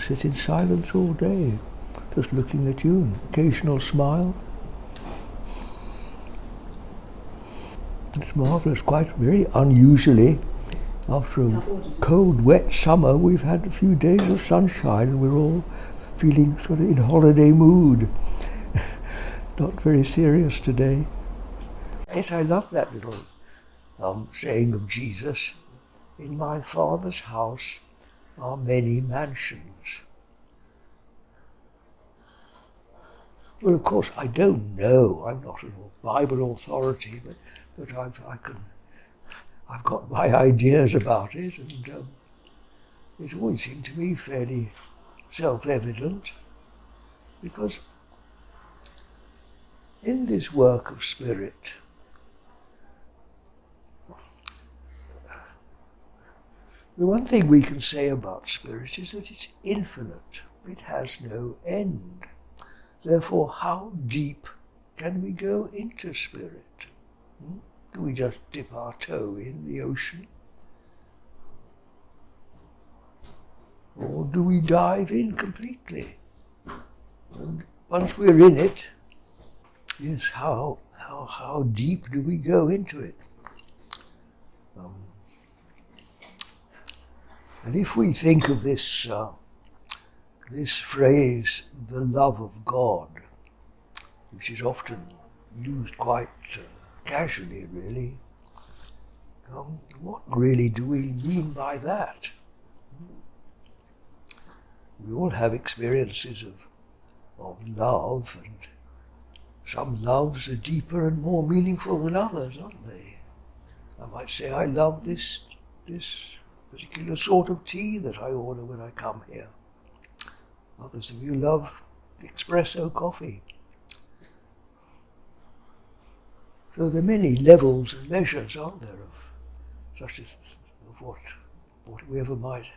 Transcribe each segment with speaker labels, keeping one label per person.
Speaker 1: sit in silence all day, just looking at you, an occasional smile. It's marvellous, quite very unusually. After a cold, wet summer, we've had a few days of sunshine and we're all feeling sort of in holiday mood. Not very serious today. Yes, I love that little saying of Jesus, "In my Father's house are many mansions." Well, of course, I don't know. I'm not a Bible authority, but I've got my ideas about it, and it's always seemed to me fairly self-evident, because in this work of spirit, the one thing we can say about spirit is that it's infinite. It has no end. Therefore, how deep can we go into spirit? Do we just dip our toe in the ocean? Or do we dive in completely? And once we're in it, yes, how deep do we go into it? And if we think of this phrase, the love of God, which is often used quite casually, really, what really do we mean by that? We all have experiences of love, and some loves are deeper and more meaningful than others, aren't they? I might say, I love this particular sort of tea that I order when I come here. Others of you love espresso coffee. So there are many levels and measures, aren't there, of what we ever might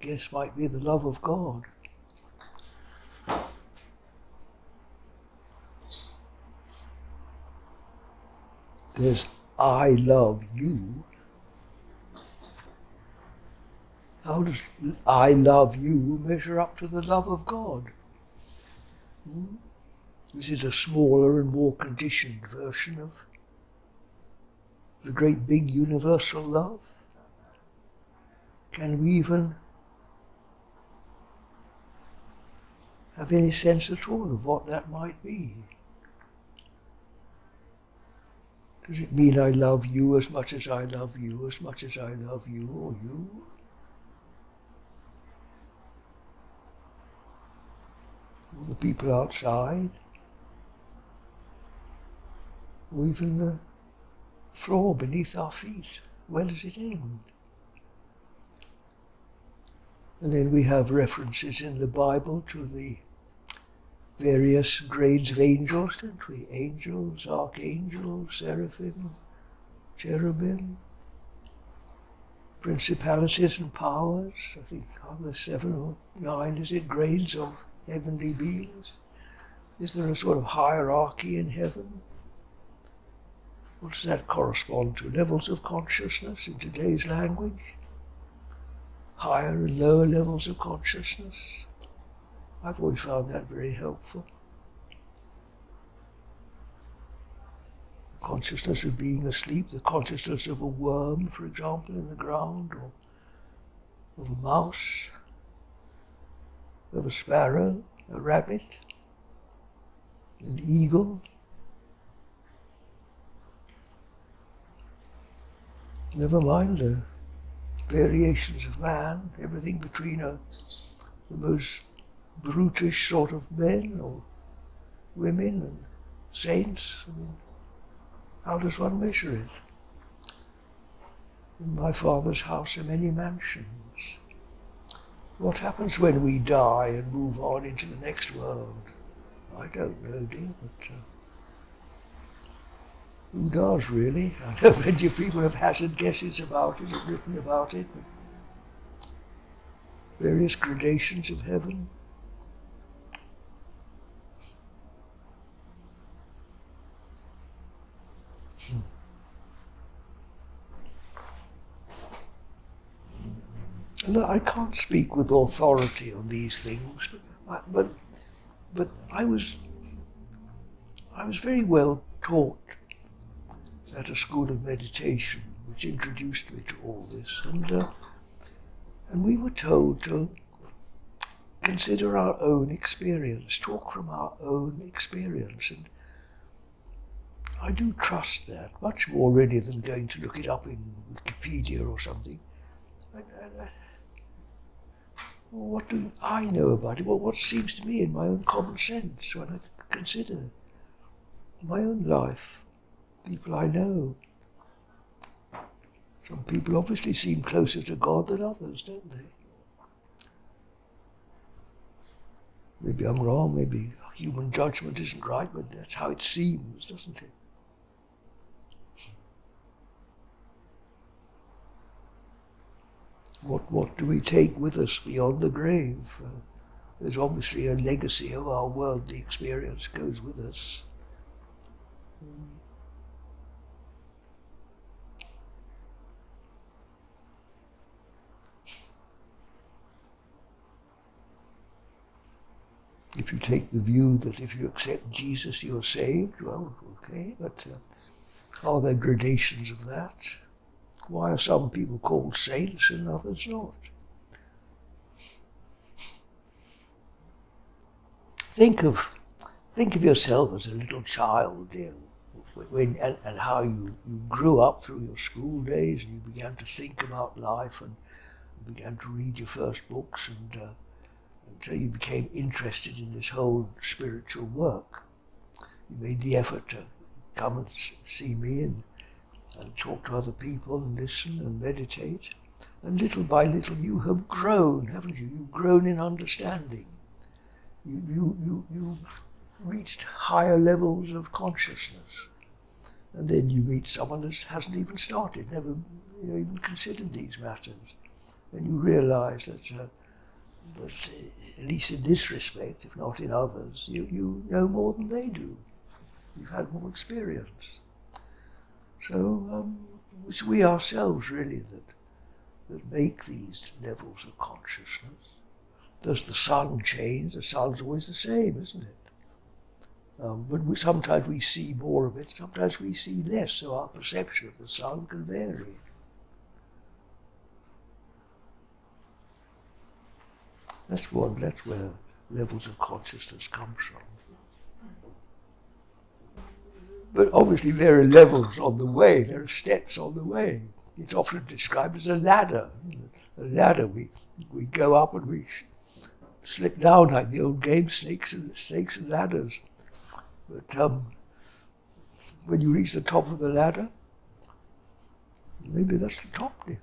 Speaker 1: guess might be the love of God. There's I love you. How does I love you measure up to the love of God? Is it a smaller and more conditioned version of the great big universal love? Can we even have any sense at all of what that might be? Does it mean I love you as much as I love you, as much as I love you or you? Or the people outside? Or even the floor beneath our feet? Where does it end? And then we have references in the Bible to the various grades of angels, don't we? Angels, archangels, seraphim, cherubim, principalities and powers. I think there's 7 or 9, is it, grades of heavenly beings? Is there a sort of hierarchy in heaven? What does that correspond to? Levels of consciousness in today's language? Higher and lower levels of consciousness? I've always found that very helpful. The consciousness of being asleep, the consciousness of a worm, for example, in the ground, or of a mouse, of a sparrow, a rabbit, an eagle. Never mind the variations of man, everything between the most brutish sort of men or women and saints. I mean, how does one measure it? In my Father's house are many mansions. What happens when we die and move on into the next world? I don't know, dear, but who does, really? I know plenty of people have hazard guesses about it, have written about it, but various gradations of heaven. And I can't speak with authority on these things, but I was very well taught at a school of meditation, which introduced me to all this, and we were told to consider our own experience, talk from our own experience, and I do trust that much more really than going to look it up in Wikipedia or something. What do I know about it? Well, what seems to me in my own common sense when I consider my own life, people I know. Some people obviously seem closer to God than others, don't they? Maybe I'm wrong, maybe human judgment isn't right, but that's how it seems, doesn't it? What do we take with us beyond the grave? There's obviously a legacy of our worldly experience goes with us. If you take the view that if you accept Jesus you're saved, well, okay, but are there gradations of that? Why are some people called saints and others not? Think of yourself as a little child, and how you grew up through your school days, and you began to think about life, and you began to read your first books, and so you became interested in this whole spiritual work. You made the effort to come and see me and talk to other people and listen and meditate. And little by little you have grown, haven't you? You've grown in understanding. You've reached higher levels of consciousness. And then you meet someone that hasn't even started, never even considered these matters. And you realize that at least in this respect, if not in others, you know more than they do. You've had more experience. So it's we ourselves really that make these levels of consciousness. Does the sun change? The sun's always the same, isn't it? But sometimes we see more of it, sometimes we see less, so our perception of the sun can vary. That's where levels of consciousness comes from. But obviously there are levels on the way, there are steps on the way. It's often described as a ladder. A ladder, we go up and we slip down like the old game snakes and ladders. But when you reach the top of the ladder, maybe that's the top there.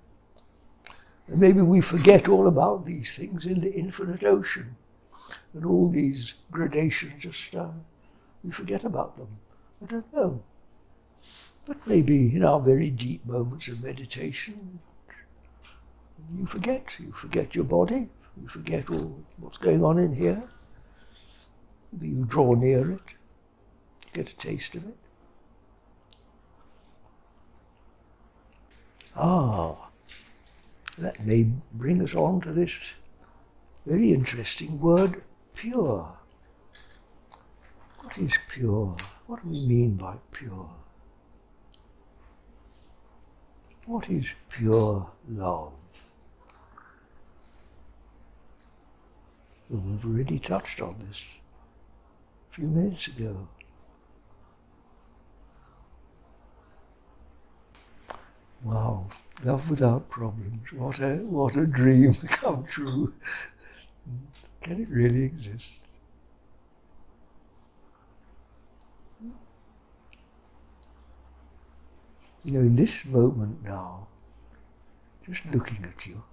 Speaker 1: And maybe we forget all about these things in the infinite ocean. And all these gradations just, we forget about them. I don't know. But maybe in our very deep moments of meditation, you forget your body, you forget all what's going on in here. Maybe you draw near it, get a taste of it. That may bring us on to this very interesting word, pure. What is pure? What do we mean by pure? What is pure love? Well, we've already touched on this a few minutes ago. Wow, love without problems. What a dream come true. Can it really exist? You know, in this moment now, just looking at you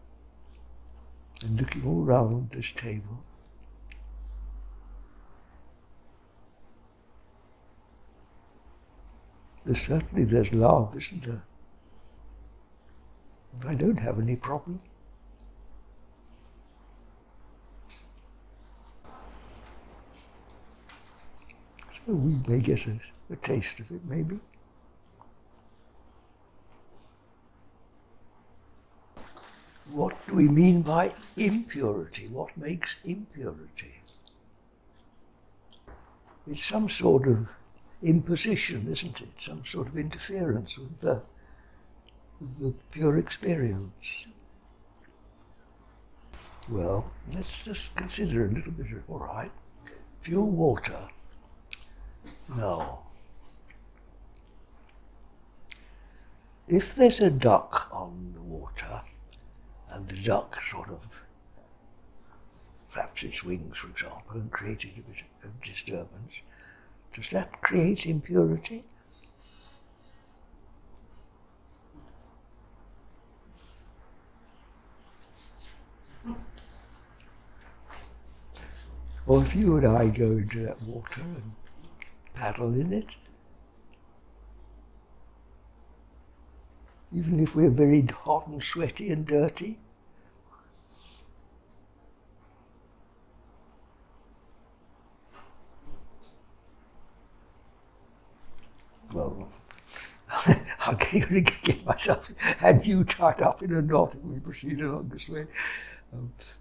Speaker 1: and looking all around this table, there's love, isn't there? I don't have any problem. So we may get a taste of it, maybe. What do we mean by impurity? What makes impurity? It's some sort of imposition, isn't it? Some sort of interference with the pure experience. Well, let's just consider a little bit, all right. Pure water. No. If there's a duck on the water, and the duck sort of flaps its wings, for example, and created a bit of disturbance, does that create impurity? Or if you and I go into that water and paddle in it, even if we're very hot and sweaty and dirty, well, I'm going to get myself and you tied up in a knot if we proceed along this way.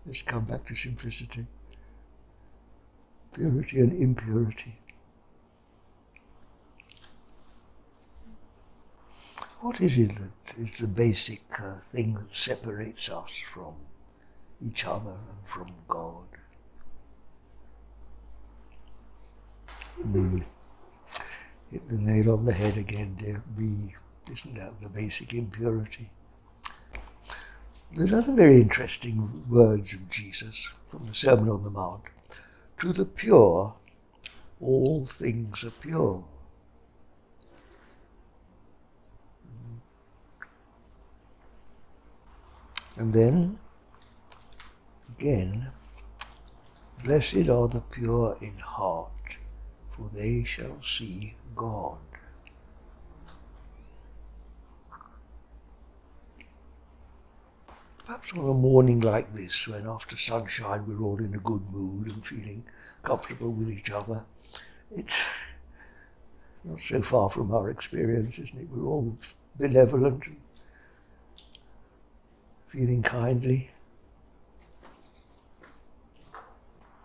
Speaker 1: Let's come back to simplicity. Purity and impurity. What is it that is the basic thing that separates us from each other and from God? Me. Hit the nail on the head again, dear. Me. Isn't that the basic impurity? There's other very interesting words of Jesus from the Sermon on the Mount. To the pure, all things are pure. And then, again, blessed are the pure in heart, for they shall see God. Perhaps on a morning like this, when after sunshine we're all in a good mood and feeling comfortable with each other, it's not so far from our experience, isn't it? We're all benevolent and feeling kindly.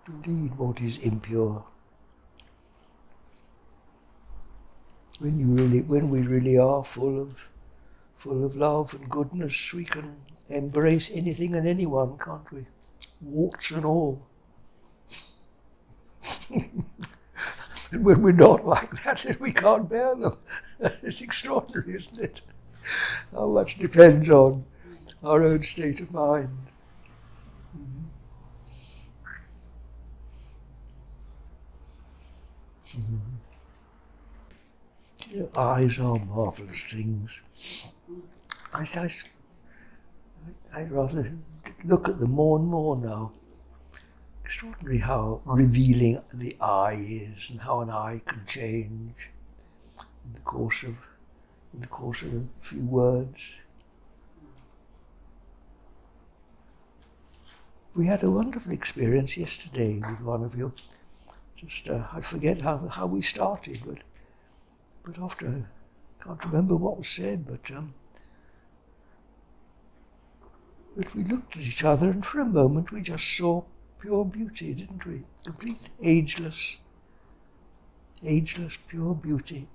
Speaker 1: Indeed, what is impure? When we really are full of love and goodness, we can embrace anything and anyone, can't we? Warts and all. And when we're not like that, then we can't bear them. It's extraordinary, isn't it? How much depends on our own state of mind. You know, eyes are marvellous things. I rather look at them more and more now. Extraordinary how revealing the eye is and how an eye can change in the course of a few words. We had a wonderful experience yesterday with one of you. Just I forget how we started, but after I can't remember what was said, but we looked at each other, and for a moment we just saw pure beauty, didn't we? Complete ageless pure beauty,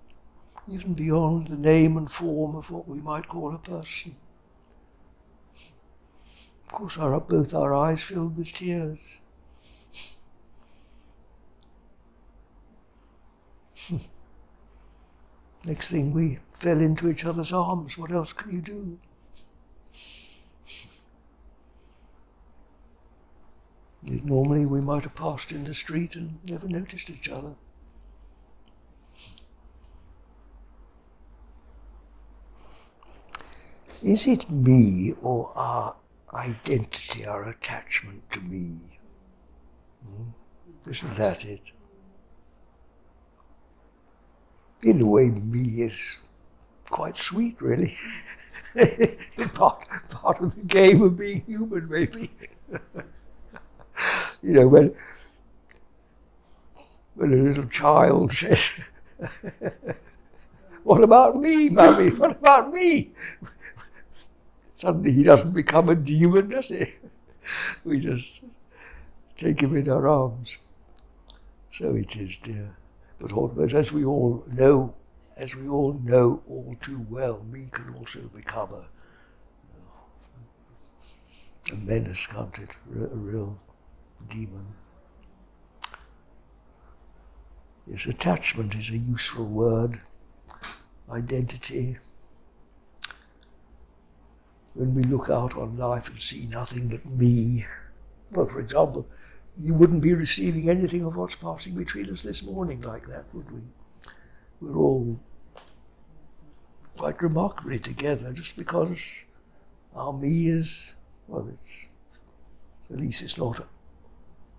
Speaker 1: even beyond the name and form of what we might call a person. Of course, both our eyes filled with tears. Next thing, we fell into each other's arms. What else can you do? Normally we might have passed in the street and never noticed each other. Is it me or our identity, our attachment to me? Isn't that it? In a way, me is quite sweet, really. part of the game of being human, maybe. You know, when a little child says, "What about me, Mummy? What about me?" suddenly he doesn't become a demon, does he? We just take him in our arms. So it is, dear. But as we all know all too well, we can also become a menace, can't it? A real demon. Yes, attachment is a useful word. Identity. When we look out on life and see nothing but me, well, for example, you wouldn't be receiving anything of what's passing between us this morning like that, would we? We're all quite remarkably together just because our me is, well, it's, at least it's not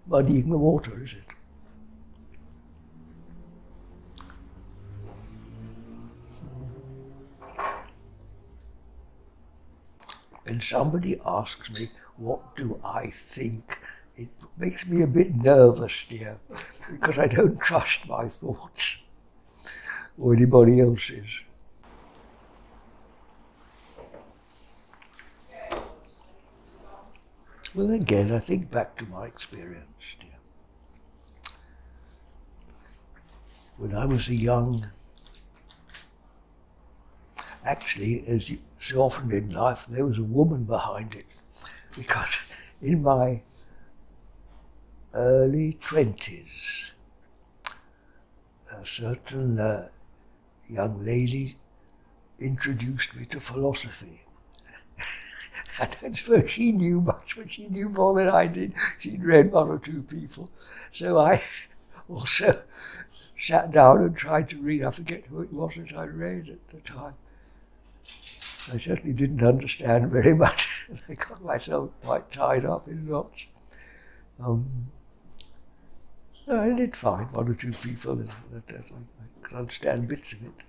Speaker 1: muddying the water, is it? When somebody asks me, what do I think? It makes me a bit nervous, dear, because I don't trust my thoughts or anybody else's. Well, again, I think back to my experience, dear. When I was actually, as so often in life, there was a woman behind it, because in my early 20s, a certain young lady introduced me to philosophy. I don't suppose she knew much, but she knew more than I did. She'd read one or two people. So I also sat down and tried to read. I forget who it was that I read at the time. I certainly didn't understand very much. I got myself quite tied up in knots. I did find one or two people that I could understand bits of it.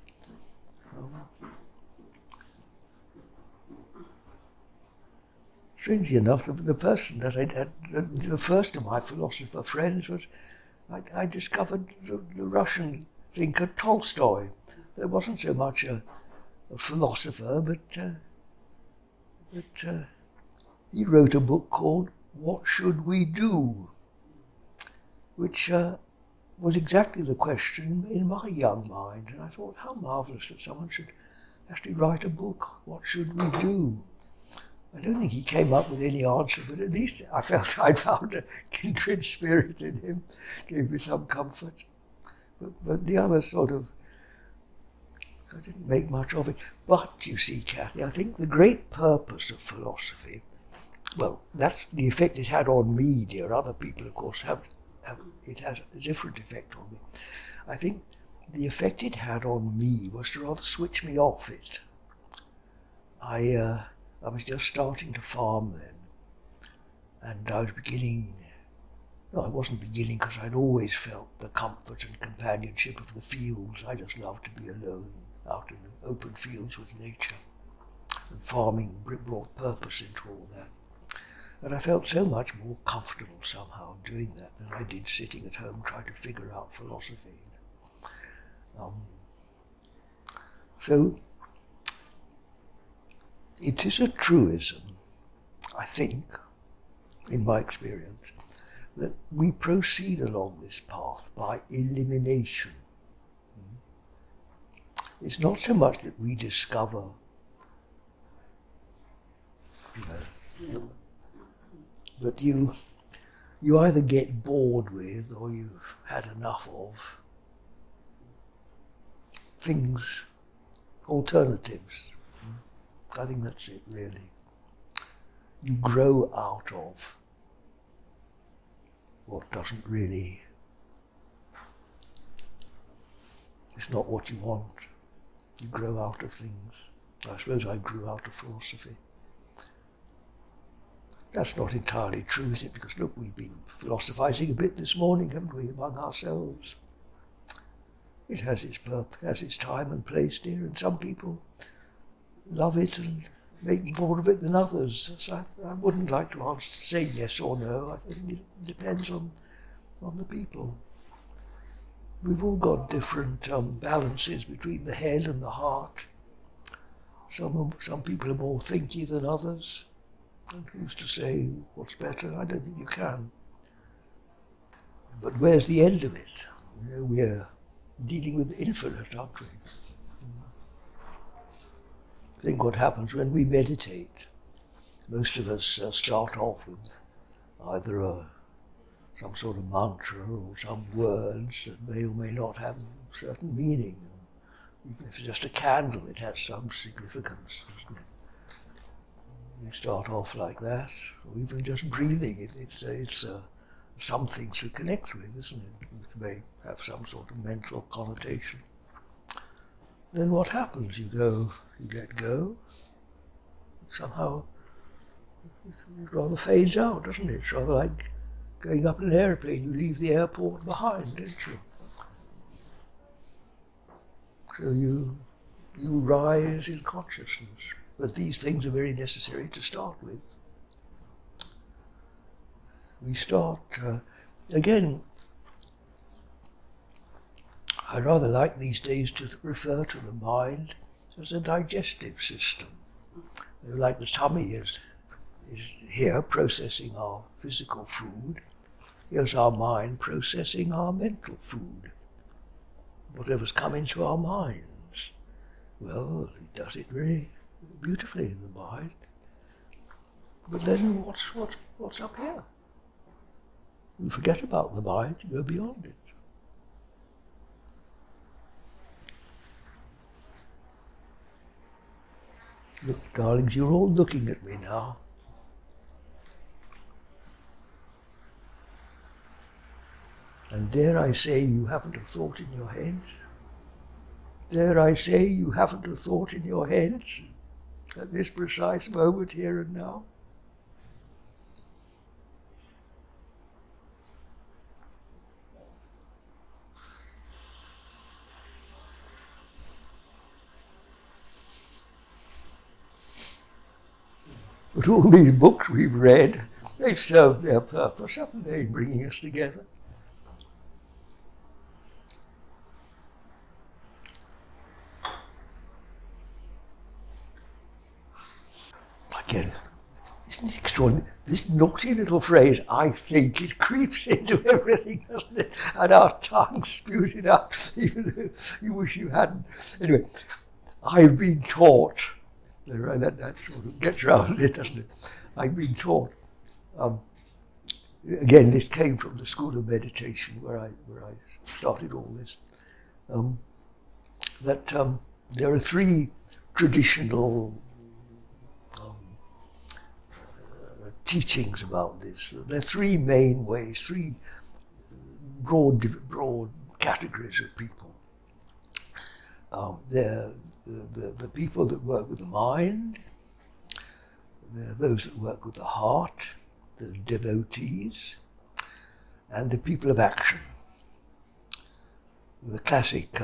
Speaker 1: Strangely enough, the person that I had, the first of my philosopher friends was, I discovered the Russian thinker Tolstoy. There wasn't so much a philosopher, but he wrote a book called What Should We Do?, which was exactly the question in my young mind. And I thought, how marvellous that someone should actually write a book, What Should We Do? I don't think he came up with any answer, but at least I felt I'd found a kindred spirit in him, gave me some comfort. But the other sort of, I didn't make much of it. But, you see, Kathy, I think the great purpose of philosophy, well, that's the effect it had on me, dear. Other people, of course, it has a different effect on me. I think the effect it had on me was to rather switch me off it. I was just starting to farm then, and I was I wasn't beginning because I'd always felt the comfort and companionship of the fields. I just loved to be alone out in the open fields with nature, and farming brought purpose into all that. And I felt so much more comfortable somehow doing that than I did sitting at home trying to figure out philosophy. So it is a truism, I think, in my experience, that we proceed along this path by elimination. It's not so much that we discover, that you either get bored with or you've had enough of things, alternatives. I think that's it, really. You grow out of what doesn't really, it's not what you want. You grow out of things. I suppose I grew out of philosophy. That's not entirely true, is it? Because look, we've been philosophizing a bit this morning, haven't we, among ourselves? It has its purpose, has its time and place, dear, and some people love it and make more of it than others. So I wouldn't like to say yes or no. I think it depends on the people. We've all got different balances between the head and the heart. Some people are more thinky than others. And who's to say what's better? I don't think you can. But where's the end of it? We're dealing with the infinite, aren't we? Think what happens when we meditate. Most of us start off with either some sort of mantra or some words that may or may not have a certain meaning. Even if it's just a candle, it has some significance, doesn't it? You start off like that, or even just breathing. It's something to connect with, isn't it? Which may have some sort of mental connotation. Then what happens? You let go. Somehow it rather fades out, doesn't it? It's rather like going up in an airplane. You leave the airport behind, don't you? So you rise in consciousness. But these things are very necessary to start with. We start, again, I rather like these days to refer to the mind as a digestive system. Like the tummy is here processing our physical food. Here's our mind processing our mental food. Whatever's come into our minds. Well, it does it very beautifully in the mind. But then what's up here? You forget about the mind, you go beyond it. Look, darlings, you're all looking at me now. And dare I say you haven't a thought in your heads? Dare I say you haven't a thought in your heads at this precise moment here and now? But all these books we've read, they've served their purpose, haven't they, in bringing us together? Again, isn't it extraordinary? This naughty little phrase, I think, it creeps into everything, doesn't it? And our tongue spews it out, even though you wish you hadn't. Anyway, I've been taught, that sort of gets around it, doesn't it? I've been taught, again, this came from the School of Meditation where I started all this, that there are three traditional teachings about this. There are three main ways, three broad categories of people. They're the people that work with the mind, they're those that work with the heart, the devotees, and the people of action. The classic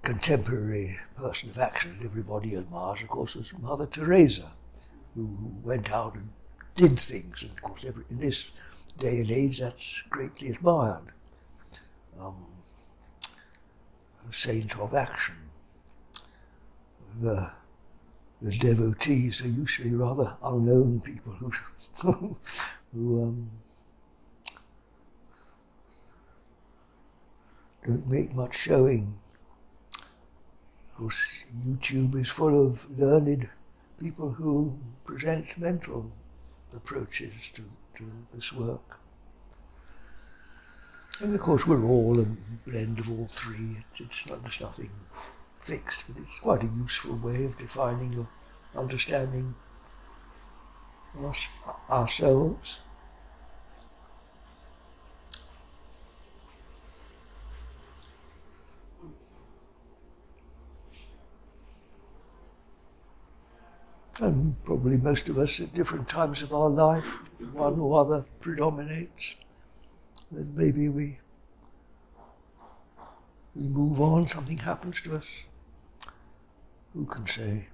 Speaker 1: contemporary person of action that everybody admires, of course, was Mother Teresa, who went out and did things, and of course in this day and age that's greatly admired. A saint of action. The devotees are usually rather unknown people who don't make much showing. Of course, YouTube is full of learned people who present mental approaches to this work. And of course we're all a blend of all three. There's nothing fixed, but it's quite a useful way of defining or understanding ourselves. And probably most of us at different times of our life, one or other predominates. Then maybe we move on, something happens to us. Who can say?